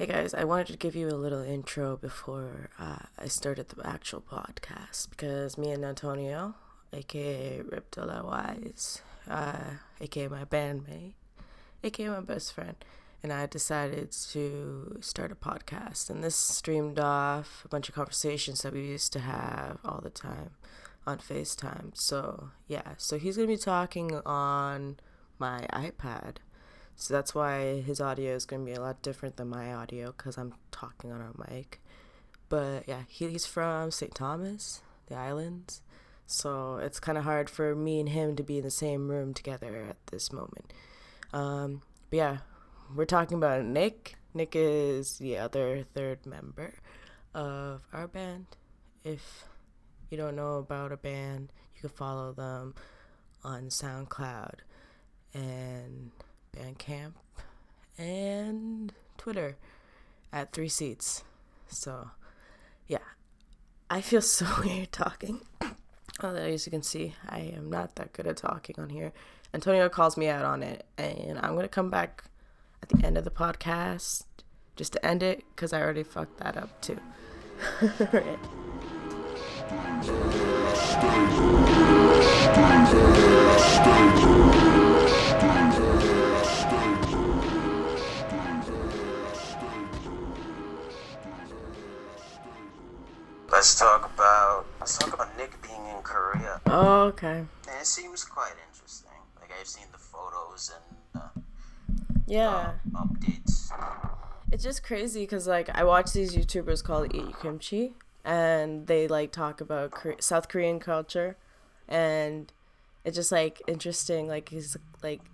Hey guys, I wanted to give you a little intro before I started the actual podcast because me and Antonio, aka Ripdae La Wise, aka my bandmate, aka my best friend, and I decided to start a podcast. And this streamed off a bunch of conversations that we used to have all the time on FaceTime. So he's going to be talking on my iPad. So that's why his audio is going to be a lot different than my audio because I'm talking on a mic. But yeah, he's from St. Thomas, the islands. So it's kind of hard for me and him to be in the same room together at this moment. But yeah, we're talking about Nick. Nick is the other third member of our band. If you don't know about a band, you can follow them on SoundCloud and Bandcamp and Twitter at 3 Seats. So yeah, I feel so weird talking. As you can see, I am not that good at talking on here. Antonio calls me out on it, and I'm gonna come back at the end of the podcast just to end it because I already fucked that up too. Right. Let's talk about Nick being in Korea. Oh, okay. And it seems quite interesting. Like, I've seen the photos and updates. It's just crazy because I watch these YouTubers called Eat Kimchi, and they talk about South Korean culture, and it's just interesting. He's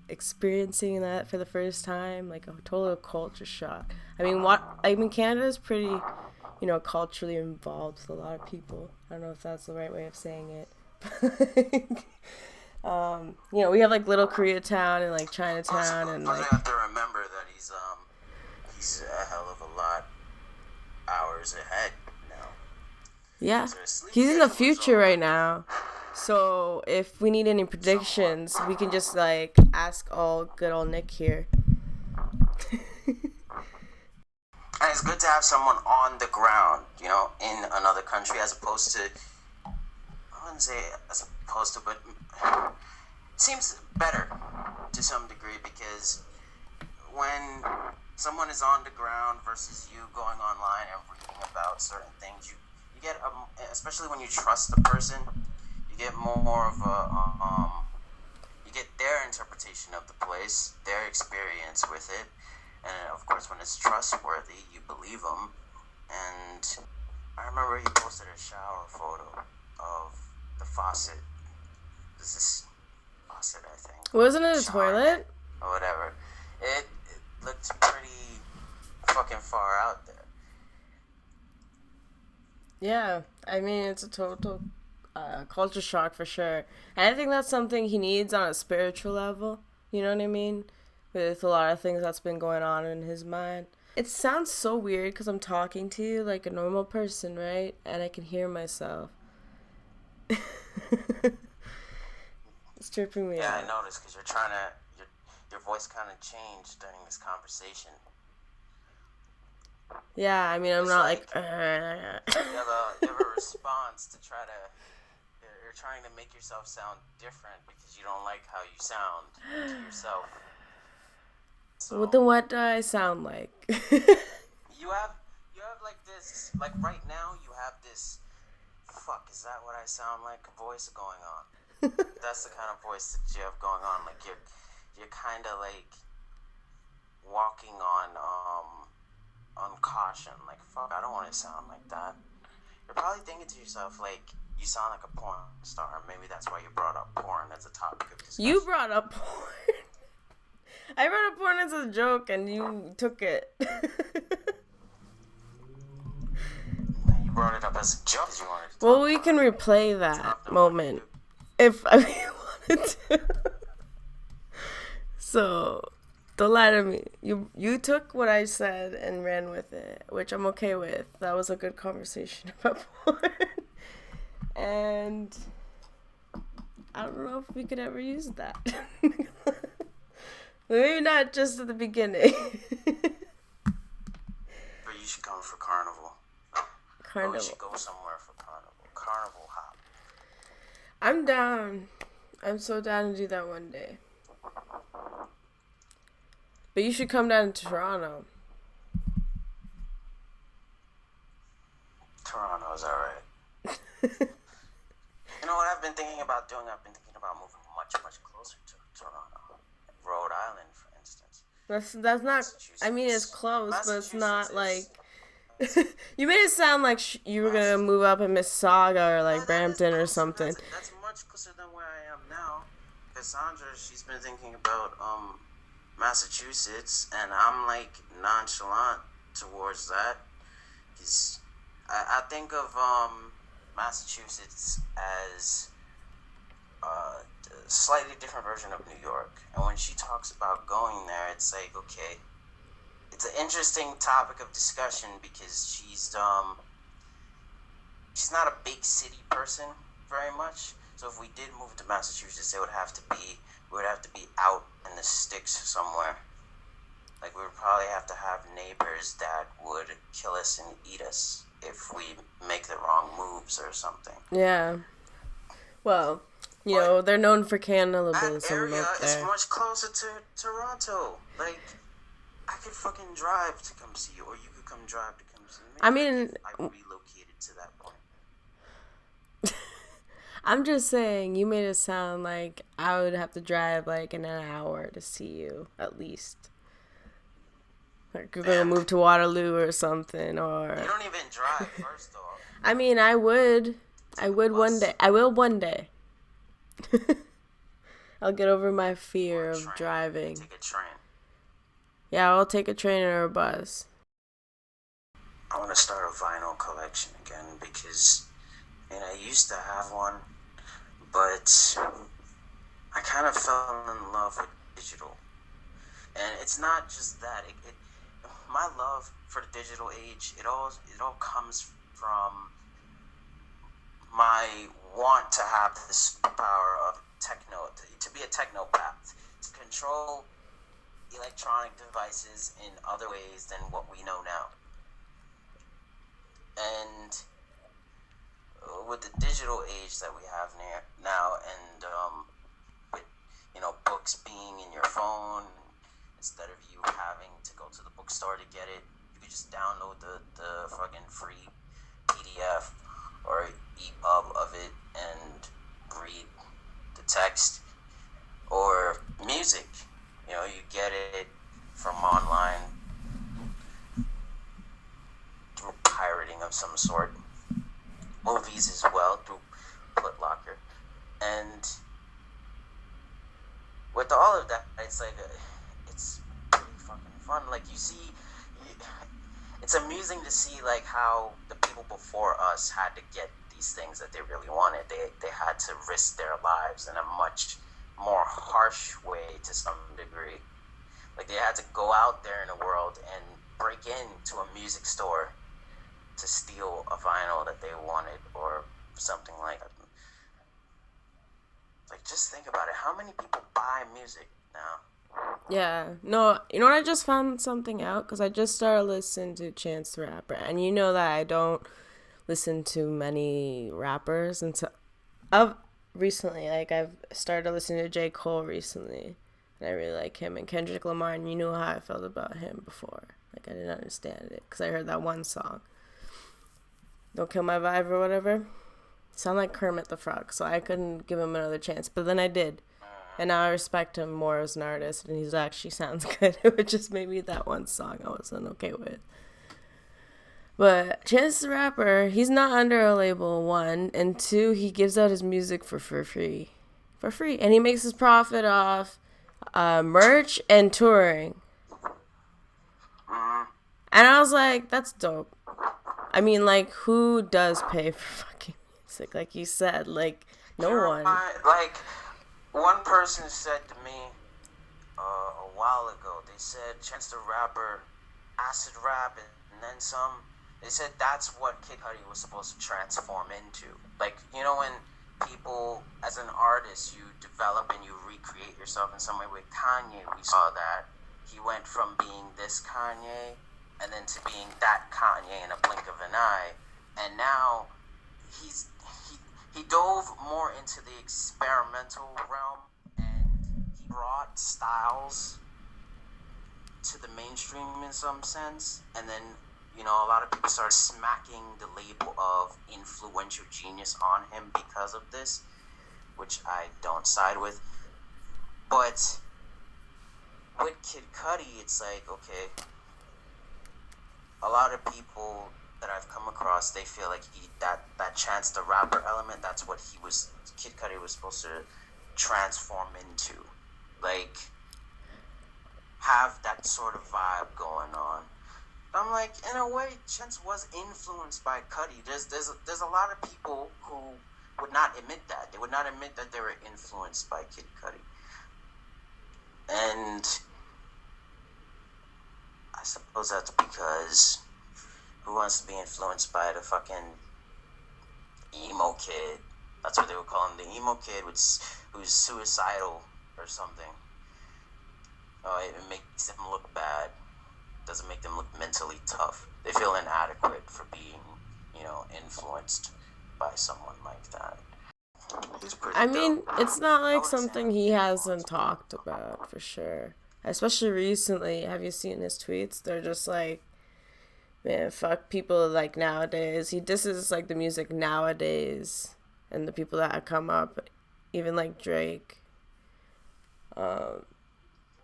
experiencing that for the first time, a total culture shock. I mean, Canada's pretty, culturally involved with a lot of people. I don't know if that's the right way of saying it. We have Little Koreatown and Chinatown, and you have to remember that he's a hell of a lot hours ahead now. Yeah, he's in the future right now. So if we need any predictions, we can just ask good old Nick here. And it's good to have someone on the ground, in another country, as opposed to, I wouldn't say as opposed to, but it seems better to some degree, because when someone is on the ground versus you going online and reading about certain things, you get, especially when you trust the person, you get more of you get their interpretation of the place, their experience with it. And of course, when it's trustworthy, you believe them. And I remember he posted a shower photo of the faucet. This is faucet, I think. Wasn't it a toilet? Or whatever. It looked pretty fucking far out there. Yeah, I mean, it's a total culture shock for sure. And I think that's something he needs on a spiritual level. You know what I mean? With a lot of things that's been going on in his mind. It sounds so weird because I'm talking to you like a normal person, right? And I can hear myself. It's tripping me out. Yeah, I noticed because your voice kind of changed during this conversation. Yeah, I mean, I'm not you have a response to you're trying to make yourself sound different because you don't like how you sound to yourself. So, well, then what do I sound like? you have this, right now you have this, fuck, is that what I sound like, voice going on. That's the kind of voice that you have going on. You're kind of walking on caution. Fuck, I don't want to sound like that. You're probably thinking to yourself, you sound like a porn star. Maybe that's why you brought up porn as a topic of discussion. You brought up porn. I brought up porn as a joke, and you took it. You brought it up as a joke. You wanted to well, we can replay that moment if I wanted to. So, don't lie to me. You took what I said and ran with it, which I'm okay with. That was a good conversation about porn. And I don't know if we could ever use that. Maybe not just at the beginning. you should come for Carnival. Or we should go somewhere for Carnival. Carnival hop. I'm down. I'm so down to do that one day. But you should come down to Toronto. Toronto's alright. You know what I've been thinking about doing? I've been thinking about moving much, much closer to Toronto. Rhode Island, for instance. That's not... I mean, it's close, but it's not like... You made it sound like you were going to move up in Mississauga or like Brampton or something. That's much closer than where I am now. Cassandra, she's been thinking about Massachusetts, and I'm like nonchalant towards that. Because I think of Massachusetts as a slightly different version of New York. And when she talks about going there, it's like, okay, it's an interesting topic of discussion because she's not a big city person very much. So if we did move to Massachusetts, we would have to be out in the sticks somewhere. Like we would probably have to have neighbors that would kill us and eat us if we make the wrong moves or something. Yeah. Well, you know, they're known for cannibalism. That area is much closer to Toronto. Like, I could fucking drive to come see you, or you could come drive to come see me. I mean... I relocated to that point. I'm just saying, you made it sound like I would have to drive like in an hour to see you, at least. Like you're going to move to Waterloo or something, or... You don't even drive, first off. I mean, I would. I would one day. I will one day. I'll get over my fear of driving. Take a train. Yeah, I'll take a train or a bus. I want to start a vinyl collection again because, I used to have one, but I kind of fell in love with digital. And it's not just that. My love for the digital age, it all comes from my want to have this power of techno, to be a technopath, to control electronic devices in other ways than what we know now. And with the digital age that we have now, and with books being in your phone, instead of you having to go to the bookstore to get it, you could just download the fucking free PDF or EPUB of it and read the text. Or music, you get it from online through pirating of some sort. Movies as well through Footlocker. And with all of that, it's like it's pretty fucking fun. Like it's amusing to see like how the people before us had to get these things that they really wanted. They had to risk their lives in a much more harsh way to some degree. Like they had to go out there in the world and break into a music store to steal a vinyl that they wanted or something like that. Like just think about it. How many people buy music now? Yeah. No, you know what? I just found something out because I just started listening to Chance the Rapper. And you know that I don't listen to many rappers until... recently, like I've started listening to J. Cole recently, and I really like him, and Kendrick Lamar, and you knew how I felt about him before. Like I didn't understand it because I heard that one song, "Don't Kill My Vibe" or whatever. Sound like Kermit the Frog, so I couldn't give him another chance, but then I did, and now I respect him more as an artist, and he's actually sounds good. It was just maybe that one song I wasn't okay with. But Chance the Rapper, he's not under a label, 1, and 2, he gives out his music for free. And he makes his profit off merch and touring. And I was like, that's dope. I mean, like, who does pay for fucking music? Like you said, like, no one. Like, one person said to me a while ago, they said Chance the Rapper, acid rap, and then some. They said that's what Kid Cudi was supposed to transform into. Like, when people, as an artist, you develop and you recreate yourself in some way. With Kanye, we saw that. He went from being this Kanye and then to being that Kanye in a blink of an eye, and now he's he dove more into the experimental realm, and he brought styles to the mainstream in some sense, and then a lot of people started smacking the label of influential genius on him because of this, which I don't side with. But with Kid Cudi, it's like, okay, a lot of people that I've come across, they feel like that Chance the Rapper element, that's what Kid Cudi was supposed to transform into. Like, have that sort of vibe going on. I'm like, in a way, Chance was influenced by Cudi. There's a lot of people who would not admit that. They would not admit that they were influenced by Kid Cudi. And I suppose that's because who wants to be influenced by the fucking emo kid? That's what they would call him, the emo kid who's suicidal or something. It makes them look bad. Doesn't make them look mentally tough. They feel inadequate for being, influenced by someone like that. I mean, it's not like something he hasn't talked about, for sure. Especially recently, have you seen his tweets? They're just like, man, fuck people like nowadays. He disses like the music nowadays and the people that come up, even like Drake.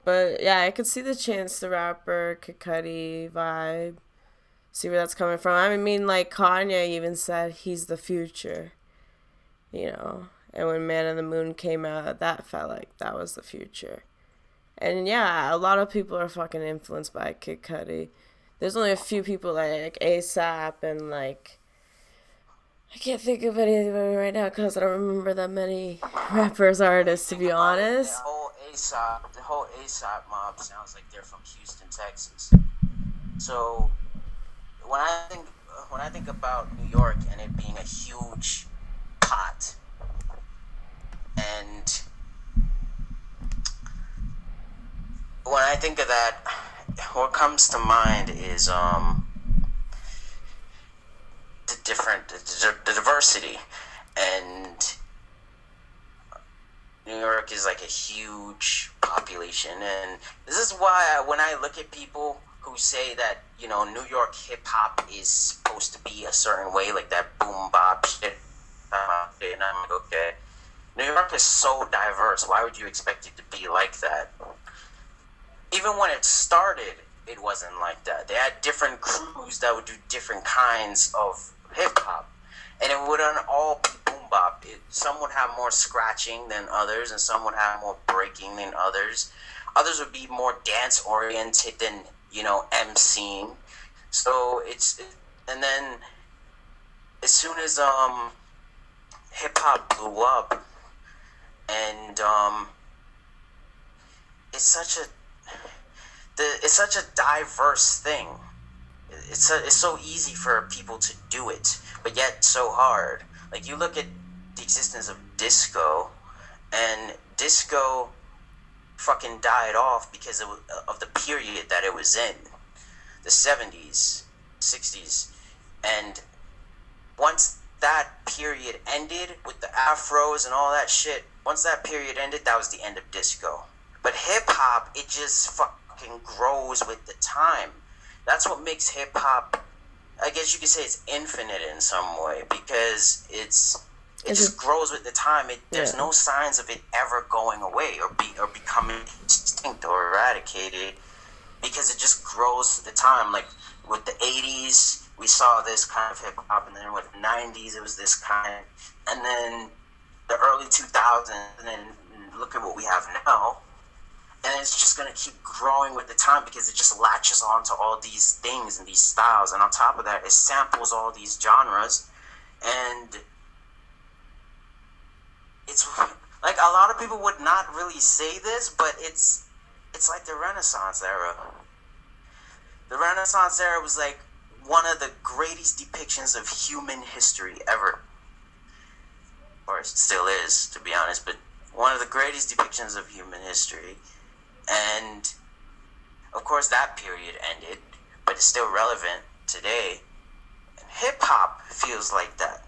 But yeah, I could see the Chance the Rapper, Kid Cudi vibe. See where that's coming from. I mean, like Kanye even said he's the future. And when Man on the Moon came out, that felt like that was the future. And yeah, a lot of people are fucking influenced by Kid Cudi. There's only a few people like ASAP and like, I can't think of anybody right now because I don't remember that many rappers, artists, to be honest. The whole ASAP mob sounds like they're from Houston, Texas. So when I think about New York and it being a huge pot, and when I think of that, what comes to mind is the diversity, and New York is like a huge population, and this is why when I look at people who say that New York hip hop is supposed to be a certain way, like that boom bop shit, and I'm like, okay, New York is so diverse. Why would you expect it to be like that? Even when it started, it wasn't like that. They had different crews that would do different kinds of hip hop, and it wouldn't all be boom bop. Some would have more scratching than others, and some would have more breaking than others. Others would be more dance oriented than MCing. So and then as soon as hip hop blew up, and it's such a diverse thing. It's so easy for people to do it, but yet so hard. Like, you look at the existence of disco, and disco fucking died off because of the period that it was in, the 70s, 60s, and once that period ended with the afros and all that shit, once that period ended, that was the end of disco. But hip hop, it just fucking grows with the time. That's what makes hip hop, I guess you could say, it's infinite in some way, because it just grows with the time. There's no signs of it ever going away or becoming extinct or eradicated, because it just grows with the time. Like with the 80s, we saw this kind of hip hop, and then with the 90s, it was this kind, and then the early 2000s, and then look at what we have now. And it's just going to keep growing with the time, because it just latches onto all these things and these styles. And on top of that, it samples all these genres. And it's like, a lot of people would not really say this, but it's like the Renaissance era. The Renaissance era was like one of the greatest depictions of human history ever. Or it still is, to be honest, but one of the greatest depictions of human history. And of course that period ended, but but it's still relevant today. And hip hop feels like that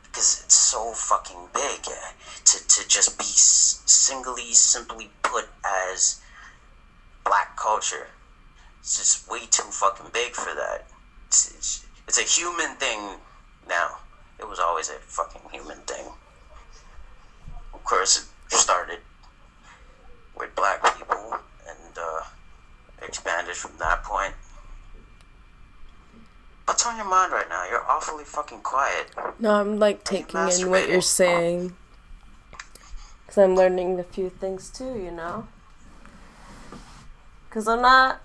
because it's so fucking big to just be simply put as black culture. It's just way too fucking big for that. It's a human thing now. It was always a fucking human thing. Of course, it started with black people and expanded from that point. What's on your mind right now? You're awfully fucking quiet. No, I'm like taking in what you're saying. Because I'm learning a few things too, you know? Because I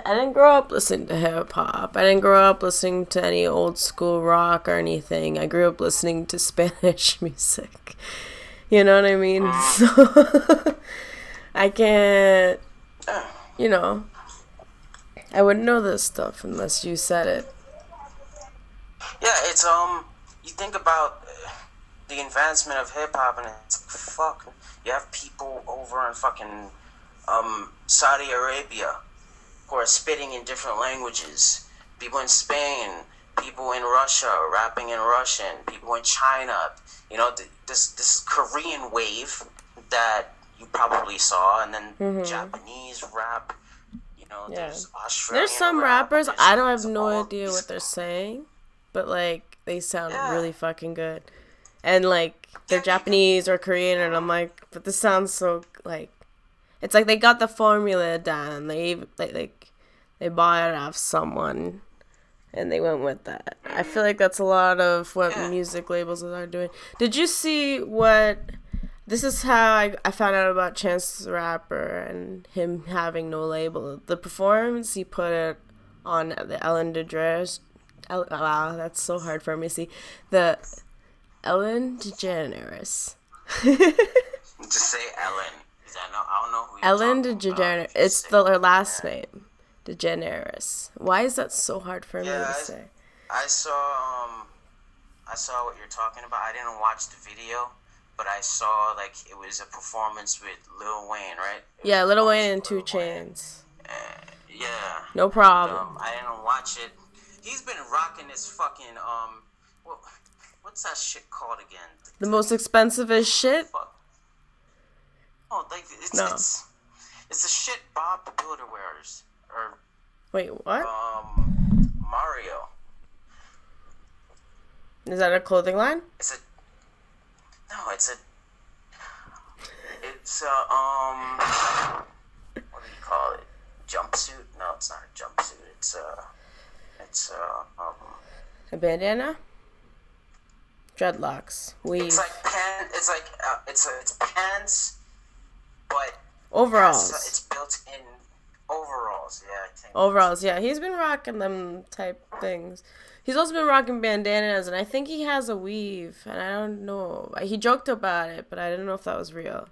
didn't grow up listening to hip-hop. I didn't grow up listening to any old school rock or anything. I grew up listening to Spanish music. You know what I mean? So I can't, you know, I wouldn't know this stuff unless you said it. Yeah, it's, you think about the advancement of hip-hop and it's fuck, you have people over in fucking, Saudi Arabia who are spitting in different languages. People in Spain, people in Russia rapping in Russian, people in China. You know, this Korean wave that you probably saw, and then Japanese rap. You know, there's Australian. There's some rap, rappers I don't have no idea what they're saying, but like they sound really fucking good, and like they're Japanese or Korean, and I'm like, but this sounds so like. It's like they got the formula down. They bought it off someone, and they went with that. I feel like that's a lot of what music labels are doing. Did you see what? This is how I found out about Chance the Rapper and him having no label. The performance he put it on the Ellen DeGeneres. Wow, that's so hard for me to see. The Ellen DeGeneres. Just say Ellen. I don't know who Ellen DeGeneres. It's her last name. DeGeneres. Why is that so hard for me to say? I saw what you're talking about. I didn't watch the video, but I saw like it was a performance with Lil Wayne, right? Yeah, Lil Wayne and 2 Chainz. Yeah. No problem. I didn't watch it. He's been rocking this fucking what's that shit called again? The most expensivest shit? Oh, like it's the shit Bob the Builder wears. Or wait, what? Mario. Is that a clothing line? It's a what do you call it? Jumpsuit? No, it's not a jumpsuit. It's a bandana? Dreadlocks. Weave. It's like it's pants. But overalls. It's built in overalls, yeah. I think overalls, yeah. He's been rocking them type things. He's also been rocking bandanas, and I think he has a weave, and I don't know. He joked about it, but I didn't know if that was real.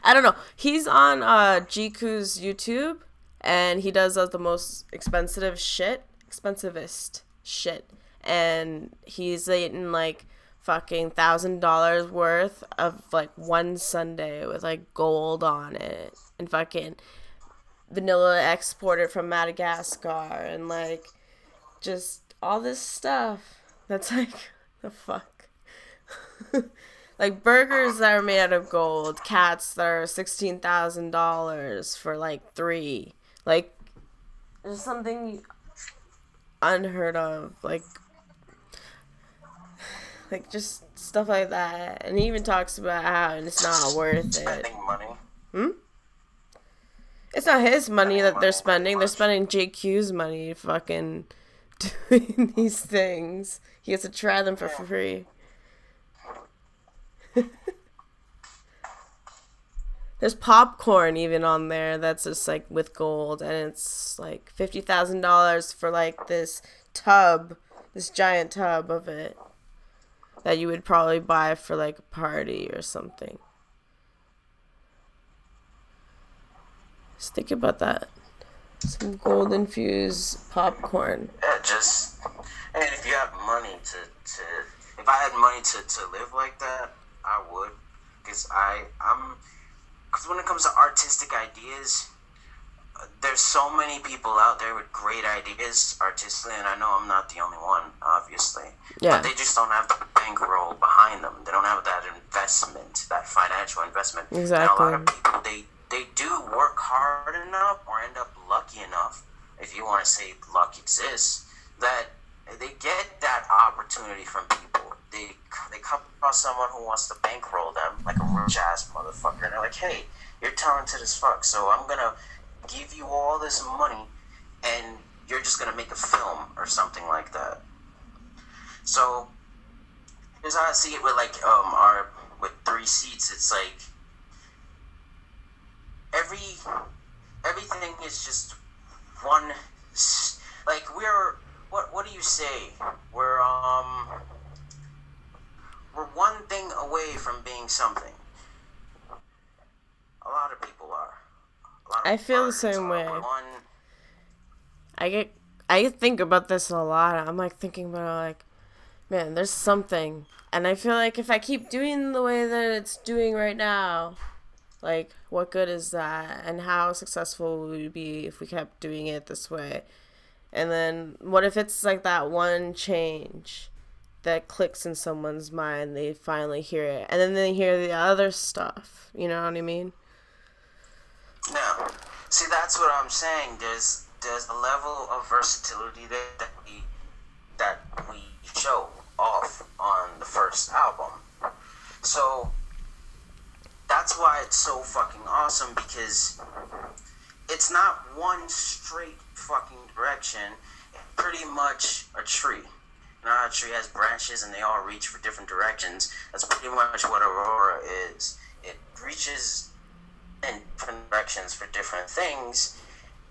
I don't know. He's on Jiku's YouTube, and he does the most expensivest shit, and he's eating like fucking $1,000 worth of like one sundae with like gold on it, and fucking vanilla exported from Madagascar, and like just all this stuff that's like the fuck. Like burgers that are made out of gold, cats that are $16,000 for like 3. Like there's something unheard of, like just stuff like that. And he even talks about how it's not worth it. Spending money. It's not his money that they're spending. They're spending JQ's money fucking doing these things. He gets to try them for free. There's popcorn even on there that's just like with gold, and it's like $50,000 for like this giant tub of it that you would probably buy for like a party or something. Just think about that. Some gold infused popcorn. Yeah, and if you have money if I had money to live like that, I would. because because when it comes to artistic ideas, there's so many people out there with great ideas artistically, and I know I'm not the only one, obviously. Yeah. But they just don't have the bankroll behind them. They don't have that investment, that financial investment. Exactly. And a lot of people, they do work hard enough or end up lucky enough, if you want to say luck exists, that they get that opportunity from people. They come across someone who wants to bankroll them, like a rich-ass motherfucker, and they're like, hey, you're talented as fuck, so I'm going to give you all this money and you're just gonna make a film or something like that. So here's how I see it with with 3 Seats. It's like everything is just one, like what do you say, we're one thing away from being something. A lot of people are. I feel the same way. I think about this a lot. I'm like thinking about it, like, man, there's something, and I feel like if I keep doing the way that it's doing right now, like, what good is that? And how successful would we be if we kept doing it this way? And then what if it's like that one change that clicks in someone's mind? They finally hear it, and then they hear the other stuff. You know what I mean? No. See, that's what I'm saying. There's a level of versatility there that we show off on the first album. So that's why it's so fucking awesome, because it's not one straight fucking direction. It's pretty much a tree. You know how a tree has branches and they all reach for different directions? That's pretty much what Aurora is. It reaches in different directions for different things,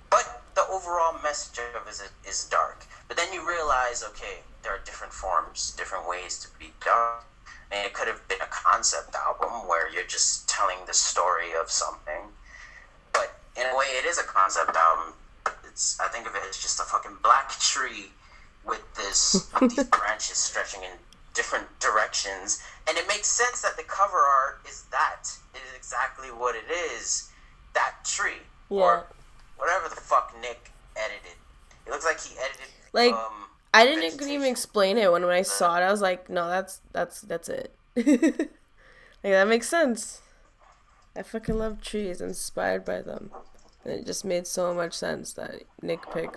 but the overall message of it is dark. But then you realize, okay, there are different forms, different ways to be dark, and it could have been a concept album where you're just telling the story of something, but in a way it is a concept album. I think of it as just a fucking black tree with these branches stretching in different directions, and it makes sense that the cover art is exactly what it is, that tree. Yeah. Or whatever the fuck Nick edited. It looks like he edited, like, I didn't even explain it when I saw it. I was like, no, that's it. Like, that makes sense. I fucking love trees, inspired by them, and it just made so much sense that Nick picked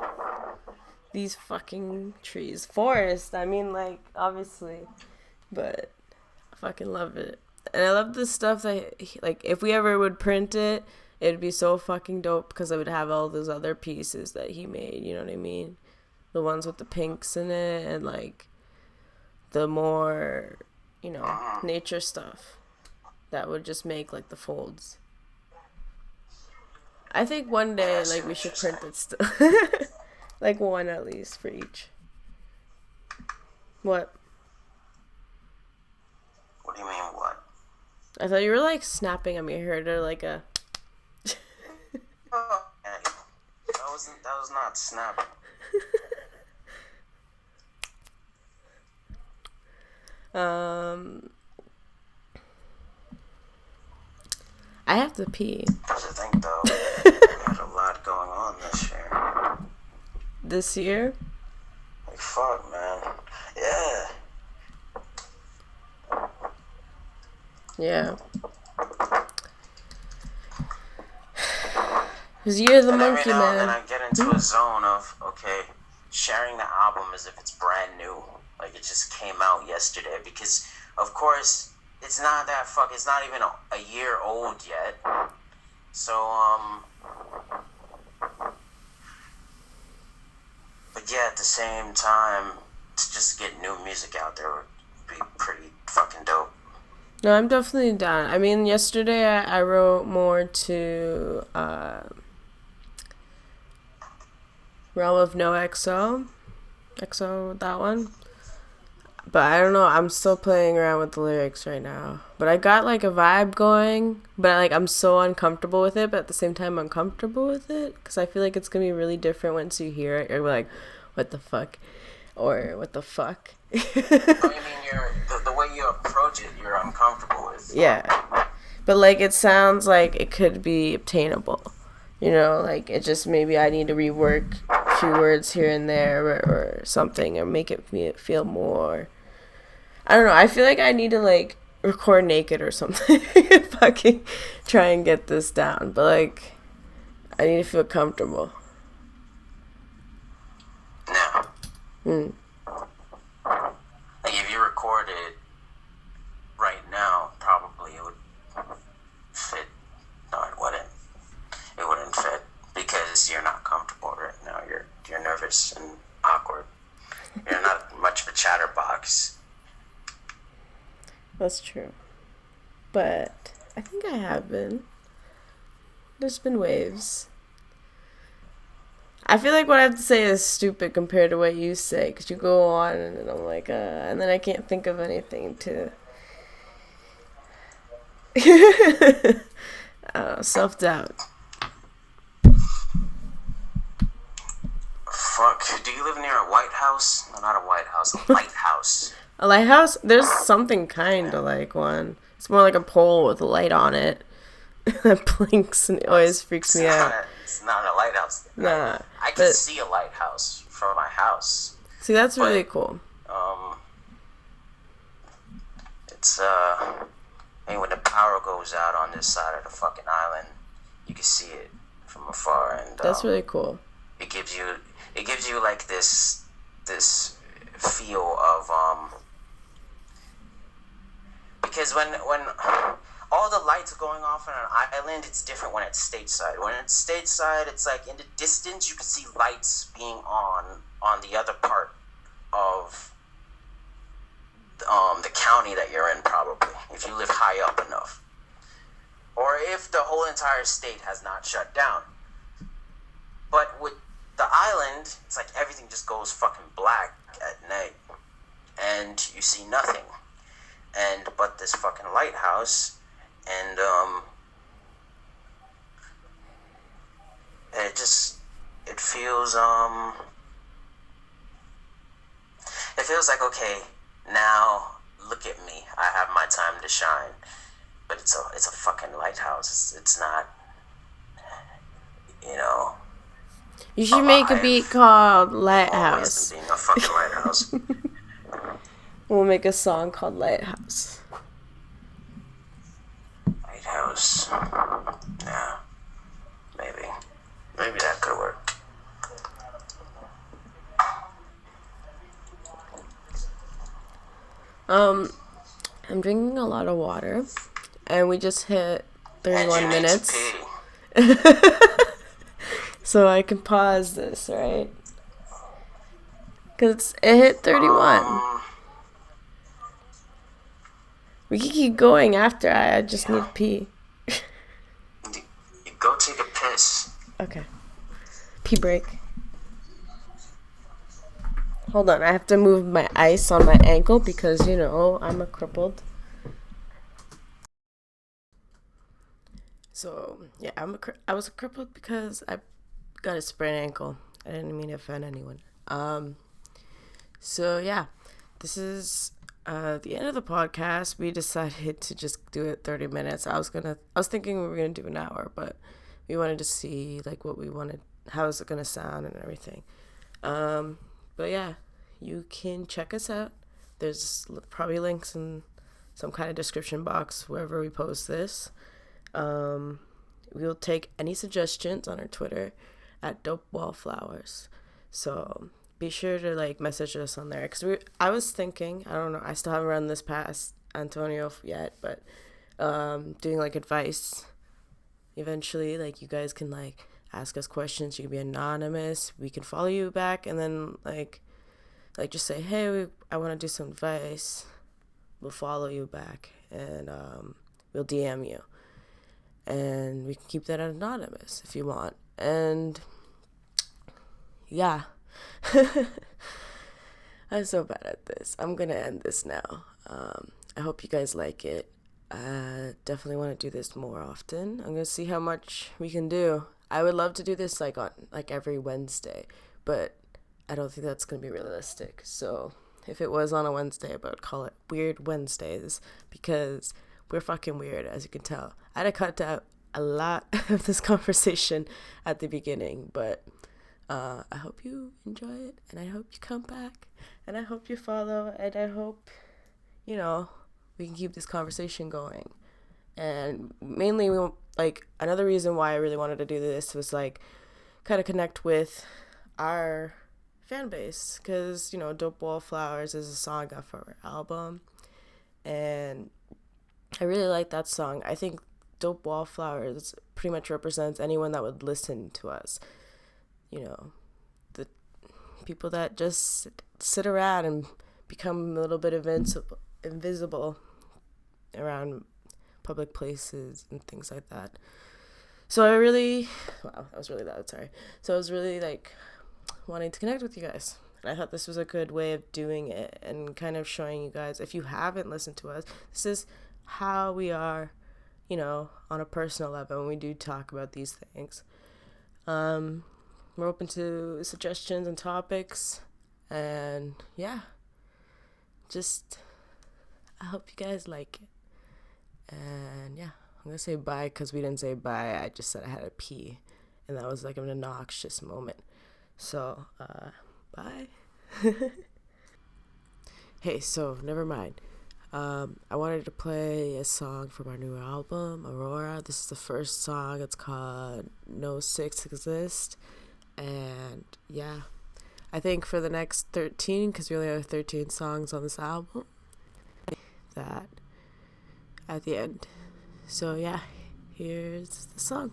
these fucking trees. Forest, I mean, like, obviously, but I fucking love it. And I love the stuff that, like, if we ever would print it, it'd be so fucking dope, because I would have all those other pieces that he made, you know what I mean? The ones with the pinks in it, and, like, the more, you know, nature stuff that would just make, like, the folds. I think one day, like, we should print it still. Like, one at least for each. What? What do you mean, what? I thought you were, like, snapping at me. I heard her, like, a... Oh, that was not snapping. I have to pee. That's the thing, though. We had a lot going on this year. This year? Like, fuck, man. Yeah. Yeah. Because you're the monkey, every now man. and then I get into a zone of, okay, sharing the album as if it's brand new. Like, it just came out yesterday. Because, of course, it's not even a year old yet. So, but yeah, at the same time, to just get new music out there would be pretty fucking dope. No, I'm definitely down. I mean, yesterday I wrote more to Realm of No XO, that one. But I don't know, I'm still playing around with the lyrics right now. But I got, like, a vibe going, but, like, I'm so uncomfortable with it, but at the same time I'm comfortable with it, because I feel like it's going to be really different once you hear it. You're like, what the fuck? Or, what the fuck? Oh, you mean the way you approach it, you're uncomfortable with? Yeah. But, like, it sounds like it could be obtainable. You know, like, it just maybe I need to rework a few words here and there or something, or make it feel more. I don't know. I feel like I need to, like, record naked or something. Fucking try and get this down. But, like, I need to feel comfortable. No. Hmm. Like, if you recorded right now, probably it would fit. No, it wouldn't. It wouldn't fit because you're not comfortable right now. You're nervous and awkward. You're not much of a chatterbox. That's true. But I think I have been. There's been waves. I feel like what I have to say is stupid compared to what you say, because you go on and then I'm like, and then I can't think of anything to. Self-doubt. Fuck. Do you live near a White House? No, not a White House. A lighthouse. A lighthouse? There's something kind of like one. It's more like a pole with a light on it that blinks and it always freaks me out. It's not a lighthouse. Nah. I can see a lighthouse from my house. See, that's really cool. It's when the power goes out on this side of the fucking island, you can see it from afar, and that's really cool. It gives you like this feel of because when all the lights are going off on an island, it's different when it's stateside. When it's stateside, it's like in the distance you can see lights being on the other part of the county that you're in, probably, if you live high up enough. Or if the whole entire state has not shut down. But with the island, it's like everything just goes fucking black at night. And you see nothing. But this fucking lighthouse, and it feels like, okay, now look at me, I have my time to shine. But it's a fucking lighthouse. It's not, you know. You should make a beat called Lighthouse. Being a fucking lighthouse. We'll make a song called Lighthouse. Lighthouse. Yeah. Maybe that could work. I'm drinking a lot of water, and we just hit 31 minutes. So I can pause this, right? Because it hit 31. We can keep going after. I just need to pee. You go take a piss. Okay. Pee break. Hold on, I have to move my ice on my ankle because, you know, I'm a crippled. So, yeah, I was crippled because I got a sprained ankle. I didn't mean to offend anyone. So, yeah, this is the end of the podcast. We decided to just do it 30 minutes. I was thinking we were going to do an hour, but we wanted to see, like, what we wanted, how is it going to sound and everything. But yeah, you can check us out. There's probably links in some kind of description box wherever we post this. We'll take any suggestions on our Twitter at Dopewallflowers. So be sure to like message us on there. Cause I was thinking, I don't know, I still haven't run this past Antonio yet, but doing like advice. Eventually, like you guys can like ask us questions. You can be anonymous. We can follow you back, and then like just say, hey, I want to do some advice. We'll follow you back, and we'll DM you, and we can keep that anonymous if you want. And yeah, I'm so bad at this. I'm gonna end this now. I hope you guys like it. I definitely want to do this more often. I'm gonna see how much we can do. I would love to do this like on like every Wednesday, but I don't think that's gonna be realistic. So if it was on a Wednesday, I would call it Weird Wednesdays, because we're fucking weird, as you can tell. I had to cut out a lot of this conversation at the beginning, but I hope you enjoy it, and I hope you come back, and I hope you follow, and I hope, you know, we can keep this conversation going. And mainly, like, another reason why I really wanted to do this was, like, kind of connect with our fan base, because, you know, Dopewallflowers is a song off our album, and I really like that song. I think Dopewallflowers pretty much represents anyone that would listen to us. You know, the people that just sit around and become a little bit invisible around public places and things like that. So I really, wow, that was really loud, sorry. So I was really, like, wanting to connect with you guys. And I thought this was a good way of doing it and kind of showing you guys, if you haven't listened to us, this is how we are, you know, on a personal level when we do talk about these things. We're open to suggestions and topics, and yeah, just I hope you guys like it. And yeah, I'm gonna say bye because we didn't say bye. I just said I had to pee, and that was like an obnoxious moment. So bye. Hey, so never mind. I wanted to play a song from our new album, Aurora. This is the first song. It's called No Six Exist. And yeah, I think for the next 13, because we only have 13 songs on this album, that at the end. So yeah, here's the song.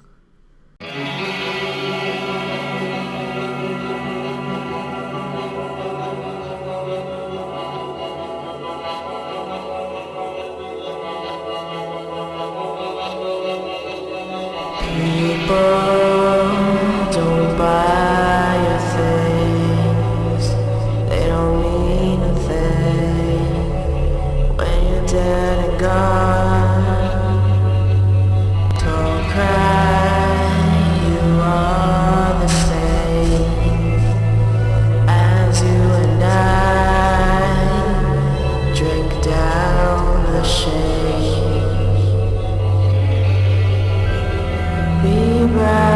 People don't buy your things, they don't mean a thing when you're dead and gone. Don't cry, you are the same as you and I drink down the shame. Be bright.